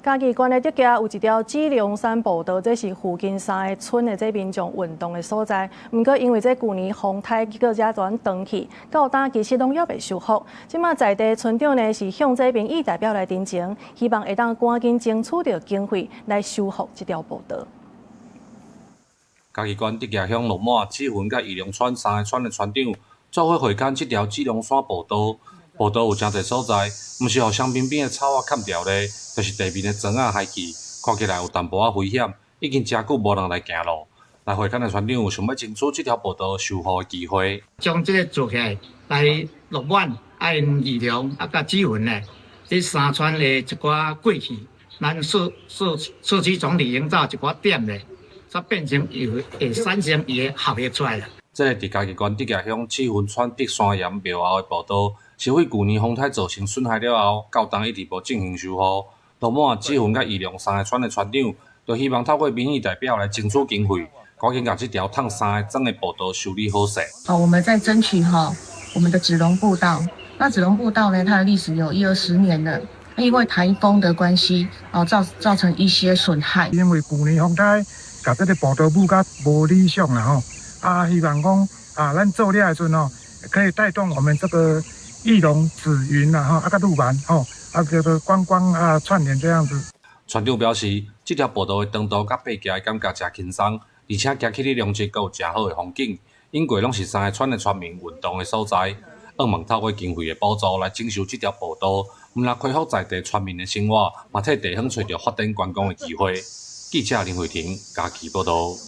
嘉義縣的竹崎有一條基隆山步道，這是附近3個村的這民眾運動的所在。不過因為這舊年風颱結果才全斷去，到今其實攏還未修復。即馬在地村長呢是向這民意代表來陳情，希望會當趕緊爭取到經費來修復這條步道。嘉義縣竹崎鄉鹿滿、七分甲宜良村3個村的村長做伙會勘這條基隆山步道。步道有真儕所在，毋是互香檳檳的草啊砍掉咧，就是地面的磚啊害去，看起來有淡薄仔危險，已經真久無人來行路。來會勘的村長有想要爭取這條步道修復的機會，將這個做起來，來鹿滿、宜良啊、甲七分咧，這3村的一寡過去，咱社區總體營造一寡點咧，才變成會產生伊的效益出來了。這個佇嘉義縣竹崎鄉七分村碧山岩廟後的步道。是為舊年風颱造成損害了後，到當一直無進行修復。鹿滿、七分甲宜良3個村的村長，就希望透過民意代表來爭取經費，趕緊把這條燙3個漳的步道修理好勢。我們在爭取我們的子龍步道。那子龍步道呢，它的歷史有10-20年了，因為颱風的關係，造成一些損害。因為舊年風颱把這個步道布甲無理想啦希望講咱做了的時候可以帶動我們這個。義龍、紫雲甲鹿滿叫做觀光串聯這樣子。村長表示，這條步道的長度甲爬行的感覺真輕鬆，而且行起來兩側閣有真好的風景，因過攏是3個村的村民運動的所在。希望透過經費的補助來整修這條步道，毋但恢復在地村民的生活，嘛替地方找到發展觀光的機會。記者林慧婷，嘉義報道。